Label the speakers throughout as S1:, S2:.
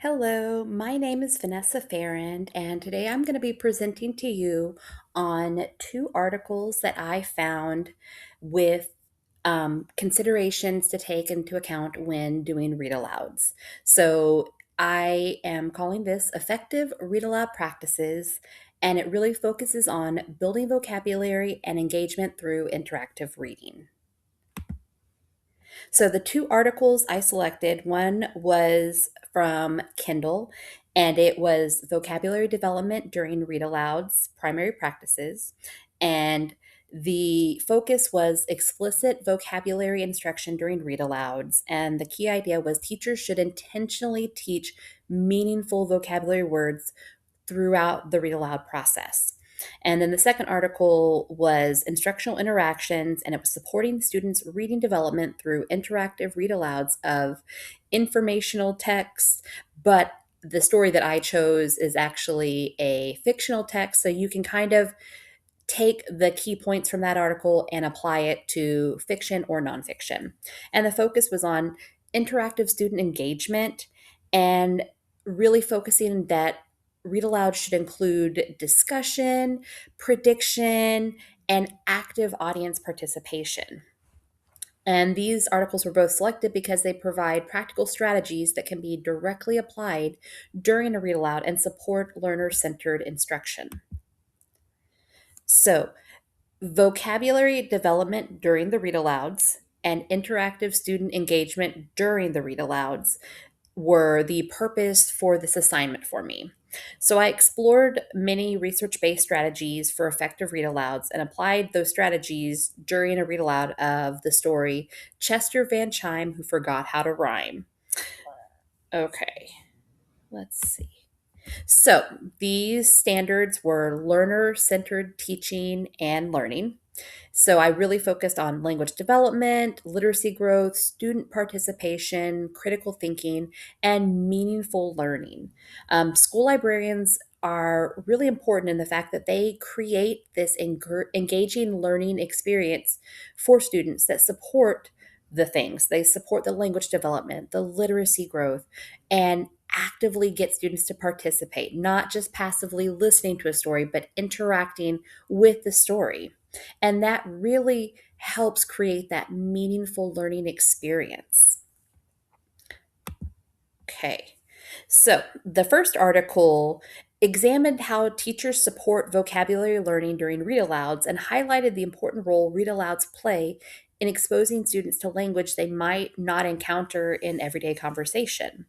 S1: Hello, my name is Vanessa Farrand, and today I'm going to be presenting to you on two articles that I found with considerations to take into account when doing read alouds. So I am calling this Effective Read Aloud Practices, and it really focuses on building vocabulary and engagement through interactive reading. So the two articles I selected, one was from Kindle, and it was vocabulary development during read alouds, primary practices. And the focus was explicit vocabulary instruction during read alouds. And the key idea was teachers should intentionally teach meaningful vocabulary words throughout the read aloud process. And then the second article was instructional interactions, and it was supporting students' reading development through interactive read alouds of informational text. But the story that I chose is actually a fictional text, so you can kind of take the key points from that article and apply it to fiction or nonfiction. And the focus was on interactive student engagement and really focusing that read aloud should include discussion, prediction, and active audience participation. And these articles were both selected because they provide practical strategies that can be directly applied during a read aloud and support learner centered instruction. So, vocabulary development during the read alouds and interactive student engagement during the read alouds were the purpose for this assignment for me. So I explored many research based strategies for effective read alouds and applied those strategies during a read aloud of the story Chester Van Chime Who Forgot How to Rhyme. Okay, let's see. So these standards were learner centered teaching and learning. So I really focused on language development, literacy growth, student participation, critical thinking, and meaningful learning. School librarians are really important in the fact that they create this engaging learning experience for students that support the things. They support the language development, the literacy growth, and actively get students to participate, not just passively listening to a story, but interacting with the story. And that really helps create that meaningful learning experience. Okay, so the first article examined how teachers support vocabulary learning during read alouds and highlighted the important role read alouds play in exposing students to language they might not encounter in everyday conversation.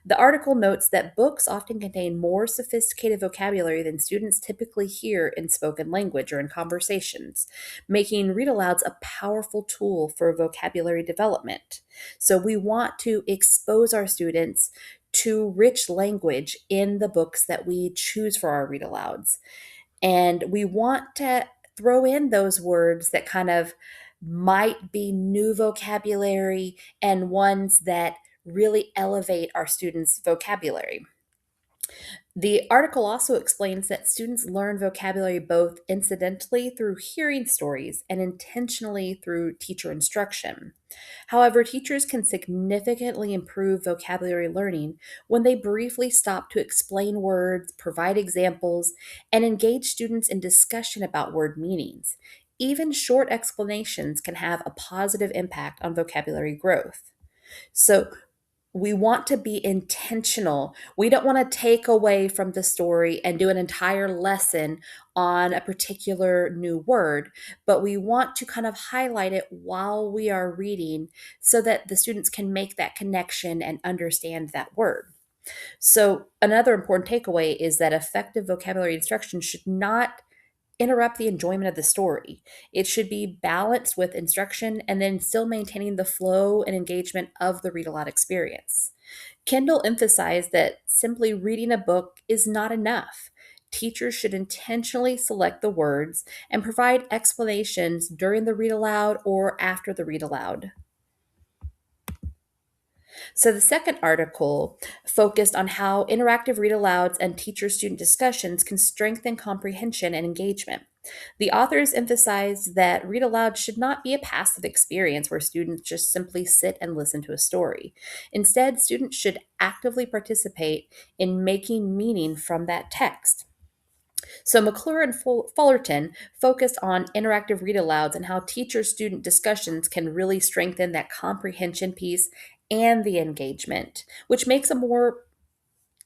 S1: The article notes that books often contain more sophisticated vocabulary than students typically hear in spoken language or in conversations, making read alouds a powerful tool for vocabulary development. So, we want to expose our students to rich language in the books that we choose for our read alouds. And we want to throw in those words that kind of might be new vocabulary and ones that really elevate our students' vocabulary. The article also explains that students learn vocabulary both incidentally through hearing stories and intentionally through teacher instruction. However, teachers can significantly improve vocabulary learning when they briefly stop to explain words, provide examples, and engage students in discussion about word meanings. Even short explanations can have a positive impact on vocabulary growth. So, we want to be intentional. We don't want to take away from the story and do an entire lesson on a particular new word, but we want to kind of highlight it while we are reading so that the students can make that connection and understand that word. So, another important takeaway is that effective vocabulary instruction should not interrupt the enjoyment of the story. It should be balanced with instruction and then still maintaining the flow and engagement of the read aloud experience. Kendall emphasized that simply reading a book is not enough. Teachers should intentionally select the words and provide explanations during the read aloud or after the read aloud. So the second article focused on how interactive read alouds and teacher student discussions can strengthen comprehension and engagement. The authors emphasize that read aloud should not be a passive experience where students just simply sit and listen to a story. Instead, students should actively participate in making meaning from that text. So McClure and Fullerton focused on interactive read alouds and how teacher student discussions can really strengthen that comprehension piece and the engagement, which makes a more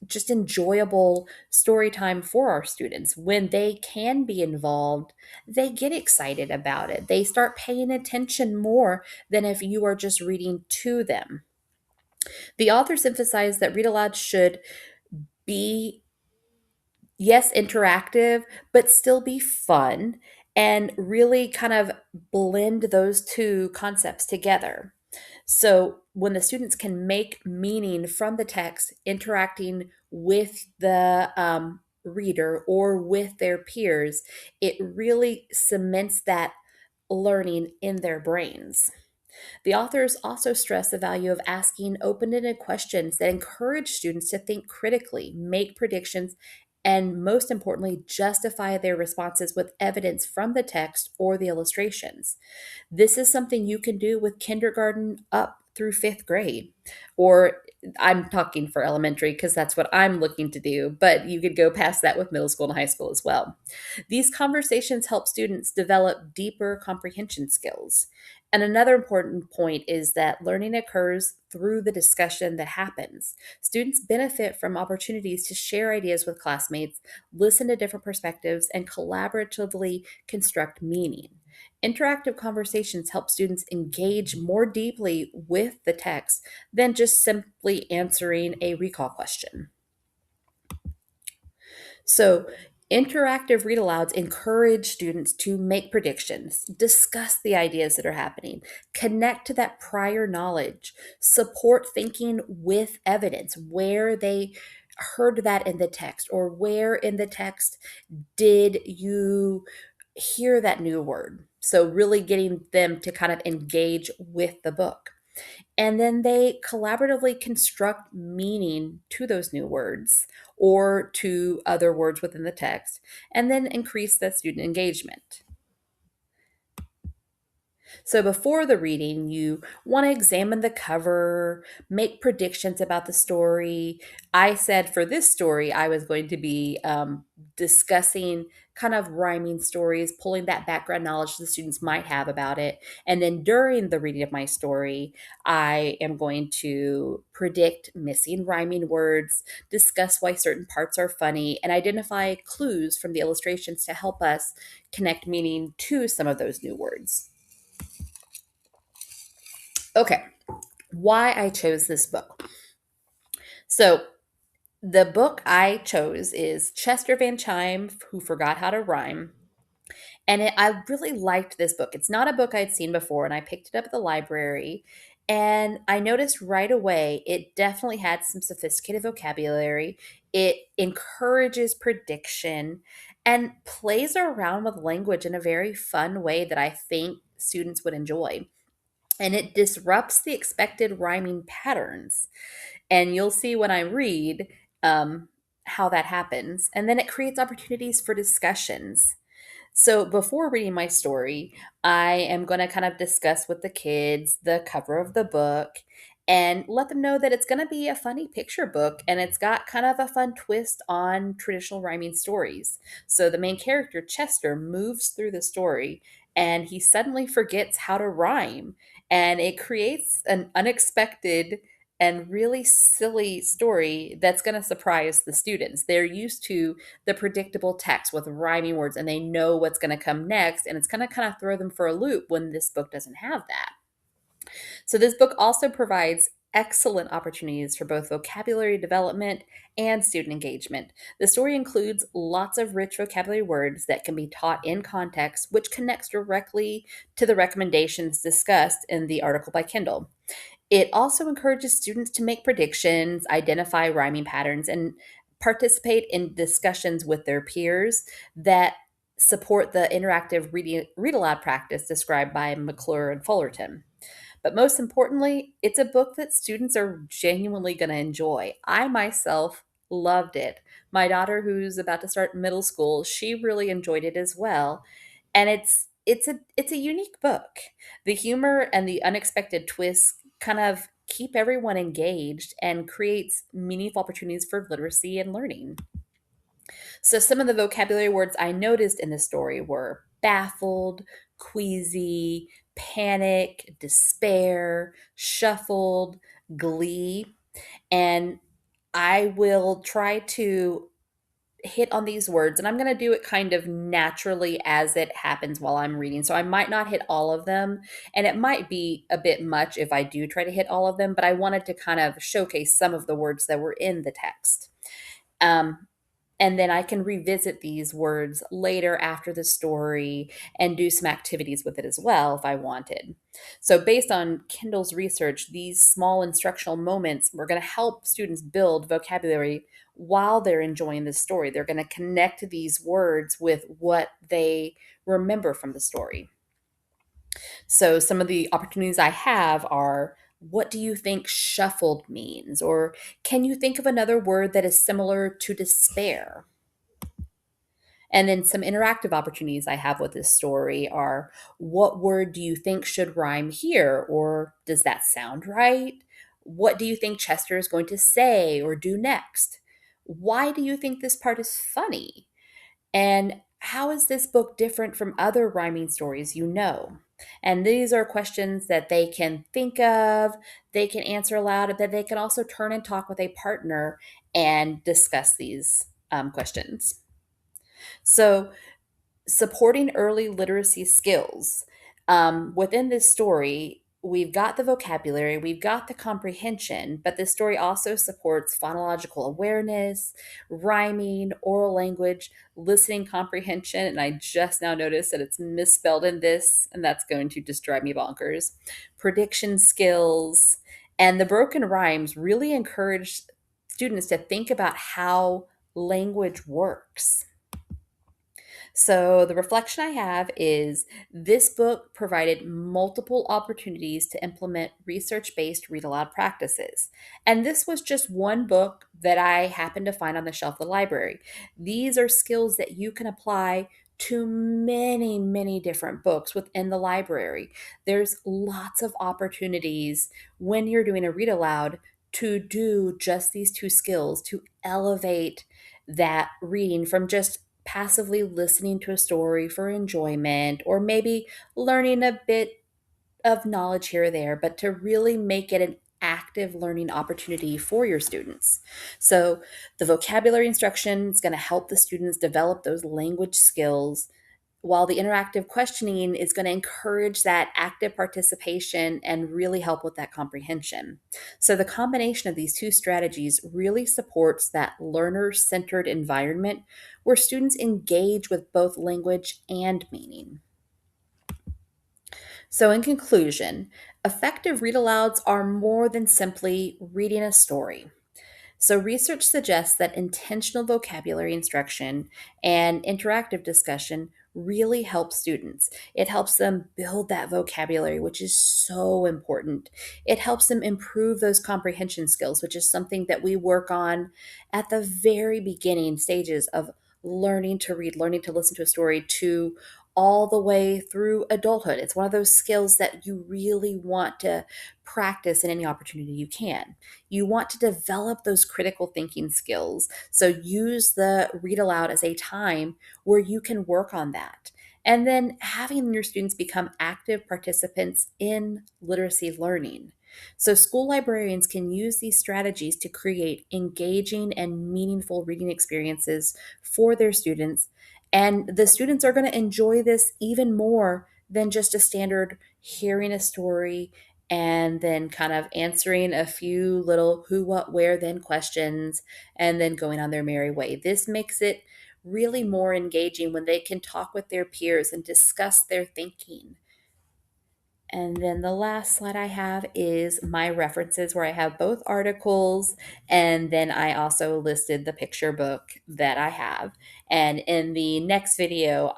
S1: just enjoyable story time for our students. When they can be involved, they get excited about it. They start paying attention more than if you are just reading to them. The authors emphasize that read aloud should be, yes, interactive, but still be fun and really kind of blend those two concepts together. So when the students can make meaning from the text, interacting with the reader or with their peers, it really cements that learning in their brains. The authors also stress the value of asking open ended questions that encourage students to think critically, make predictions, and most importantly, justify their responses with evidence from the text or the illustrations. This is something you can do with kindergarten up through fifth grade. Or I'm talking for elementary because that's what I'm looking to do, but you could go past that with middle school and high school as well. These conversations help students develop deeper comprehension skills. And another important point is that learning occurs through the discussion that happens. Students benefit from opportunities to share ideas with classmates, listen to different perspectives, and collaboratively construct meaning. Interactive conversations help students engage more deeply with the text than just simply answering a recall question. So, interactive read alouds encourage students to make predictions, discuss the ideas that are happening, connect to that prior knowledge, support thinking with evidence where they heard that in the text or where in the text did you hear that new word. So, really getting them to kind of engage with the book. And then they collaboratively construct meaning to those new words or to other words within the text, and then increase that student engagement. So before the reading, you want to examine the cover, make predictions about the story. I said for this story, I was going to be discussing kind of rhyming stories, pulling that background knowledge the students might have about it. And then during the reading of my story, I am going to predict missing rhyming words, discuss why certain parts are funny, and identify clues from the illustrations to help us connect meaning to some of those new words. Okay, why I chose this book. So, the book I chose is Chester Van Chime, Who Forgot How to Rhyme. And I really liked this book. It's not a book I'd seen before, and I picked it up at the library. And I noticed right away it definitely had some sophisticated vocabulary. It encourages prediction and plays around with language in a very fun way that I think students would enjoy. And it disrupts the expected rhyming patterns. And you'll see when I read how that happens. And then it creates opportunities for discussions. So before reading my story, I am going to kind of discuss with the kids the cover of the book and let them know that it's going to be a funny picture book and it's got kind of a fun twist on traditional rhyming stories. So the main character, Chester, moves through the story and he suddenly forgets how to rhyme. And it creates an unexpected and really silly story that's going to surprise the students. They're used to the predictable text with rhyming words and they know what's going to come next. And it's going to kind of throw them for a loop when this book doesn't have that. So, this book also provides excellent opportunities for both vocabulary development and student engagement. The story includes lots of rich vocabulary words that can be taught in context, which connects directly to the recommendations discussed in the article by Kindle. It also encourages students to make predictions, identify rhyming patterns, and participate in discussions with their peers that support the interactive read aloud practice described by McClure and Fullerton. But most importantly, it's a book that students are genuinely going to enjoy. I myself loved it. My daughter, who's about to start middle school, she really enjoyed it as well. And it's a unique book. The humor and the unexpected twists kind of keep everyone engaged and creates meaningful opportunities for literacy and learning. So some of the vocabulary words I noticed in the story were baffled, queasy, panic, despair, shuffled, glee, and I will try to hit on these words, and I'm going to do it kind of naturally as it happens while I'm reading. So I might not hit all of them, and it might be a bit much if I do try to hit all of them, but I wanted to kind of showcase some of the words that were in the text. Um, and then I can revisit these words later after the story and do some activities with it as well if I wanted. So, based on Kindle's research, these small instructional moments were going to help students build vocabulary while they're enjoying the story. They're going to connect these words with what they remember from the story. So, some of the opportunities I have are, what do you think shuffled means? Or can you think of another word that is similar to despair? And then some interactive opportunities I have with this story are, what word do you think should rhyme here? Or does that sound right? What do you think Chester is going to say or do next? Why do you think this part is funny? And how is this book different from other rhyming stories you know? And these are questions that they can think of, they can answer aloud, but they can also turn and talk with a partner and discuss these questions. So, supporting early literacy skills. Within this story, we've got the vocabulary, we've got the comprehension, but this story also supports phonological awareness, rhyming, oral language, listening comprehension. And I just now noticed that it's misspelled in this, and that's going to just drive me bonkers. Prediction skills. And the broken rhymes really encourage students to think about how language works. So, the reflection I have is, this book provided multiple opportunities to implement research based read aloud practices. And this was just one book that I happened to find on the shelf of the library. These are skills that you can apply to many, many different books within the library. There's lots of opportunities when you're doing a read aloud to do just these two skills to elevate that reading from just passively listening to a story for enjoyment or maybe learning a bit of knowledge here or there, but to really make it an active learning opportunity for your students. So, the vocabulary instruction is going to help the students develop those language skills, while the interactive questioning is going to encourage that active participation and really help with that comprehension. So, the combination of these two strategies really supports that learner centered environment where students engage with both language and meaning. So, in conclusion, effective read alouds are more than simply reading a story. So, research suggests that intentional vocabulary instruction and interactive discussion really help students. It helps them build that vocabulary, which is so important. It helps them improve those comprehension skills, which is something that we work on at the very beginning stages of learning to read, learning to listen to a story, to all the way through adulthood. It's one of those skills that you really want to practice in any opportunity you can. You want to develop those critical thinking skills. So use the read aloud as a time where you can work on that. And then having your students become active participants in literacy learning. So, school librarians can use these strategies to create engaging and meaningful reading experiences for their students. And the students are going to enjoy this even more than just a standard hearing a story and then kind of answering a few little who, what, where, then questions, and then going on their merry way. This makes it really more engaging when they can talk with their peers and discuss their thinking. And then the last slide I have is my references, where I have both articles, and then I also listed the picture book that I have. And in the next video,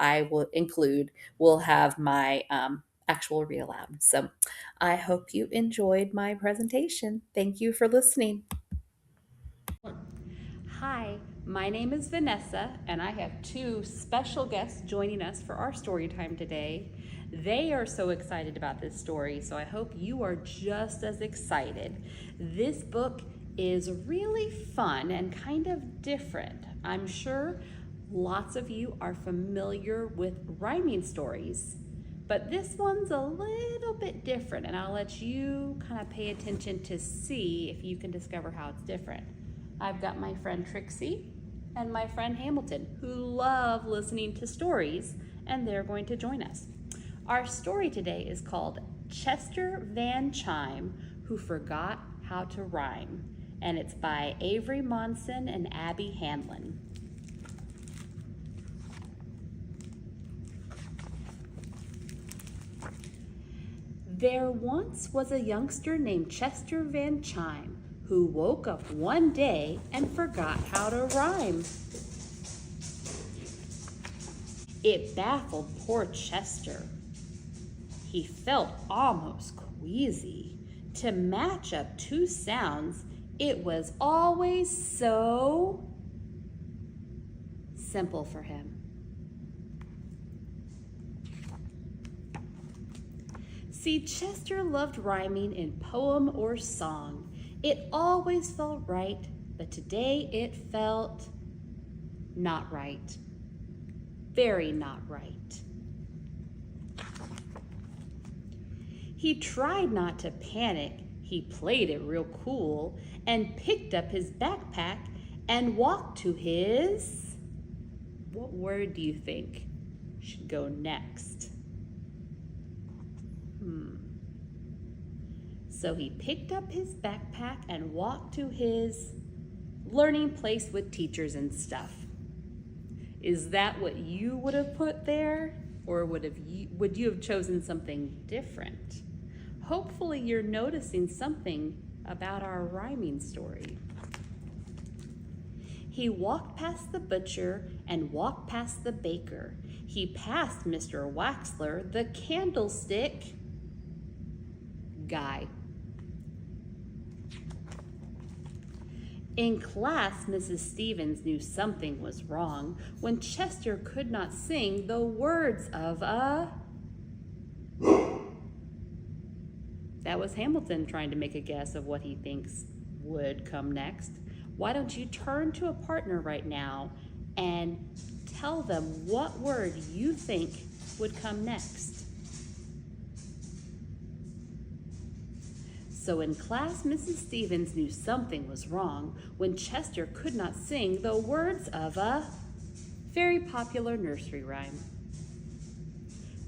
S1: we'll have my actual read aloud. So I hope you enjoyed my presentation. Thank you for listening. Hi, my name is Vanessa, and I have two special guests joining us for our story time today. They are so excited about this story, so I hope you are just as excited. This book is really fun and kind of different. I'm sure lots of you are familiar with rhyming stories, but this one's a little bit different, and I'll let you kind of pay attention to see if you can discover how it's different. I've got my friend Trixie and my friend Hamilton who love listening to stories, and they're going to join us. Our story today is called Chester Van Chime, Who Forgot How to Rhyme, and it's by Avery Monson and Abby Hanlon. There once was a youngster named Chester Van Chime who woke up one day and forgot how to rhyme. It baffled poor Chester. He felt almost queasy. To match up two sounds, it was always so simple for him. See, Chester loved rhyming in poem or song. It always felt right, but today it felt not right. Very not right. He tried not to panic. He played it real cool and picked up his backpack and walked to his... What word do you think should go next? So he picked up his backpack and walked to his learning place with teachers and stuff. Is that what you would have put there? Or would you have chosen something different? Hopefully you're noticing something about our rhyming story. He walked past the butcher and walked past the baker. He passed Mr. Waxler, the candlestick guy. In class, Mrs. Stevens knew something was wrong when Chester could not sing the words of a... That was Hamilton trying to make a guess of what he thinks would come next. Why don't you turn to a partner right now and tell them what word you think would come next? So in class, Mrs. Stevens knew something was wrong when Chester could not sing the words of a very popular nursery rhyme.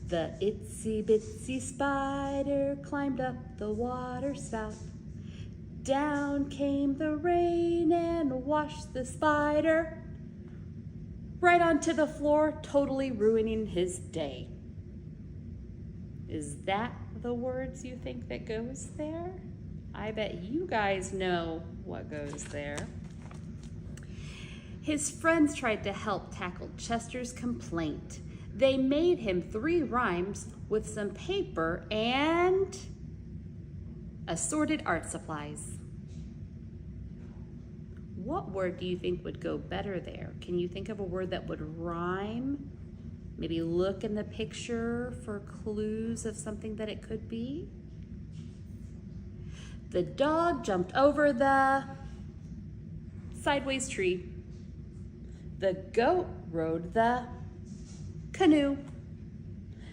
S1: The itsy bitsy spider climbed up the water spout. Down came the rain and washed the spider right onto the floor, totally ruining his day. Is that the words you think that goes there? I bet you guys know what goes there. His friends tried to help tackle Chester's complaint. They made him 3 rhymes with some paper and assorted art supplies. What word do you think would go better there? Can you think of a word that would rhyme? Maybe look in the picture for clues of something that it could be. The dog jumped over the sideways tree. The goat rode the canoe.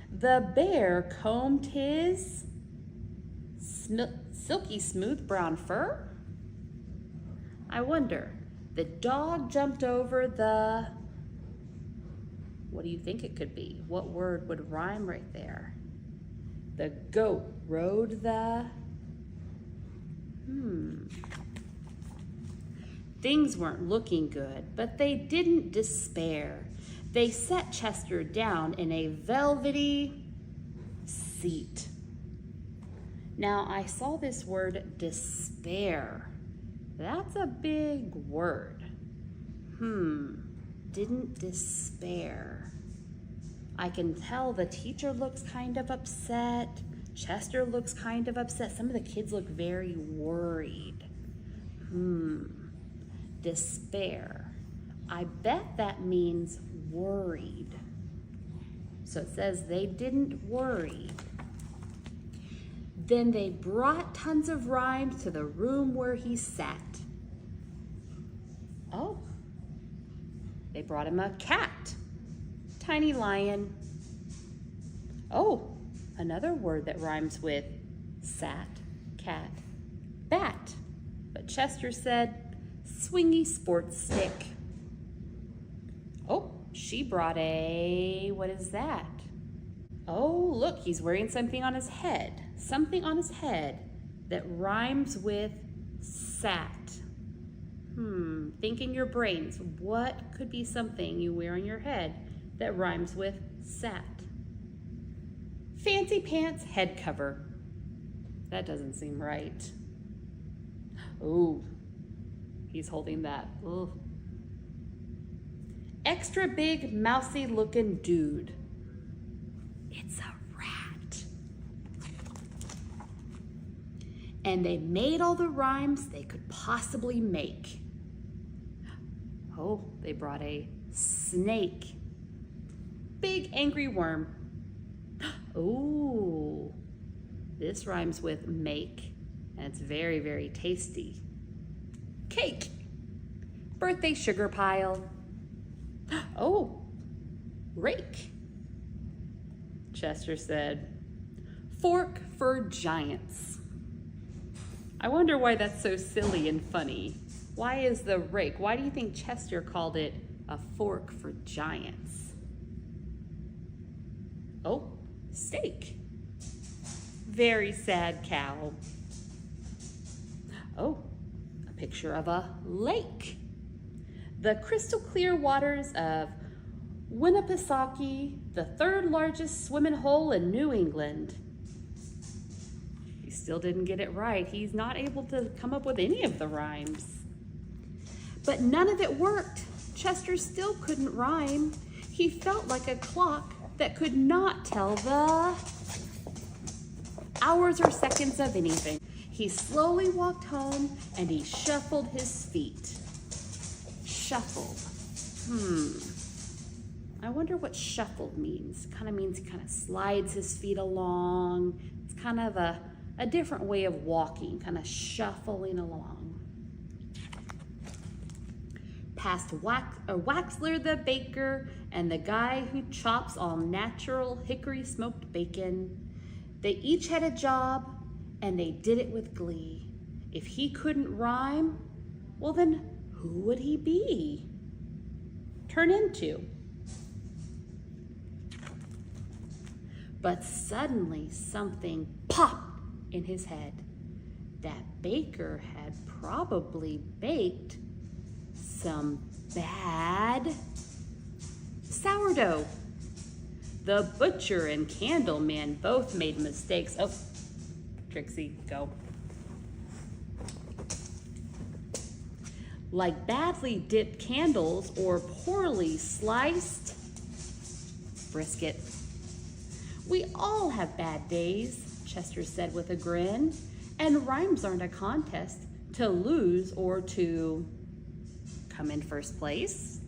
S1: The bear combed his silky smooth brown fur. I wonder, the dog jumped over the... What do you think it could be? What word would rhyme right there? The goat rode the... Things weren't looking good, but they didn't despair. They set Chester down in a velvety seat. Now, I saw this word despair. That's a big word. Didn't despair. I can tell the teacher looks kind of upset. Chester looks kind of upset. Some of the kids look very worried. despair. I bet that means worried. So it says they didn't worry. Then they brought tons of rhymes to the room where he sat. Oh, they brought him a cat, tiny lion. Oh, another word that rhymes with sat, cat, bat. But Chester said swingy sports stick. Oh, she brought a, what is that? Oh, look, he's wearing something on his head. Something on his head that rhymes with sat. Think in your brains, what could be something you wear on your head that rhymes with sat? Fancy pants head cover. That doesn't seem right. Oh, he's holding that. Ugh. Extra big, mousy looking dude. It's a rat. And they made all the rhymes they could possibly make. Oh, they brought a snake. Big angry worm. Oh, this rhymes with make, and it's very, very tasty. Cake. Birthday sugar pile. Oh, rake. Chester said, fork for giants. I wonder why that's so silly and funny. Why is the rake? Why do you think Chester called it a fork for giants? Oh, steak. Very sad cow. Oh, a picture of a lake. The crystal clear waters of Winnipesaukee, the third largest swimming hole in New England. He still didn't get it right. He's not able to come up with any of the rhymes. But none of it worked. Chester still couldn't rhyme. He felt like a clock that could not tell the hours or seconds of anything. He slowly walked home and he shuffled his feet. Shuffled. I wonder what shuffled means. Kind of means he kind of slides his feet along. It's kind of a different way of walking, kind of shuffling along. Past Waxler the baker and the guy who chops all natural hickory smoked bacon. They each had a job and they did it with glee. If he couldn't rhyme, well then who would he be? Turn into? But suddenly something popped in his head. That baker had probably baked some bad sourdough. The butcher and candle man both made mistakes. Oh, Trixie, go. Like badly dipped candles or poorly sliced brisket. We all have bad days, Chester said with a grin, and rhymes aren't a contest to lose or to come in first place.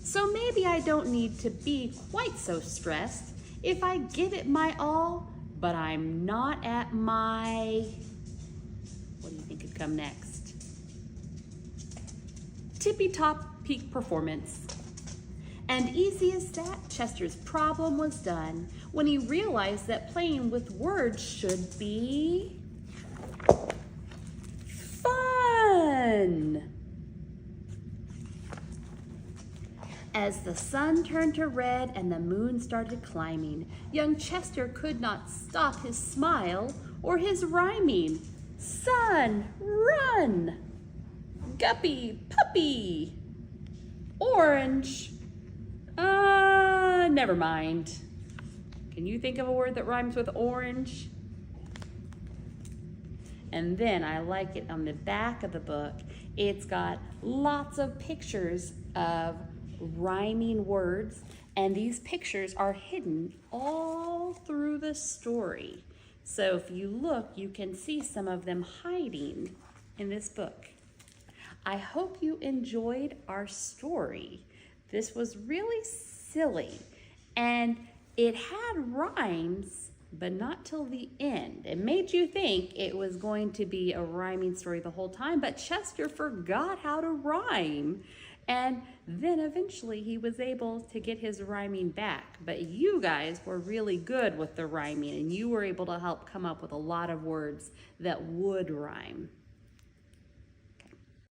S1: So maybe I don't need to be quite so stressed if I give it my all, but I'm not at my, what do you think could come next? Tippy-top peak performance. And easy as that, Chester's problem was done when he realized that playing with words should be fun. As the sun turned to red and the moon started climbing, young Chester could not stop his smile or his rhyming. Sun, run! Guppy, puppy! Orange! Never mind. Can you think of a word that rhymes with orange? And then I like it on the back of the book. It's got lots of pictures of rhyming words, and these pictures are hidden all through the story. So if you look, you can see some of them hiding in this book. I hope you enjoyed our story. This was really silly, and it had rhymes, but not till the end. It made you think it was going to be a rhyming story the whole time, but Chester forgot how to rhyme. And then eventually he was able to get his rhyming back. But you guys were really good with the rhyming, and you were able to help come up with a lot of words that would rhyme.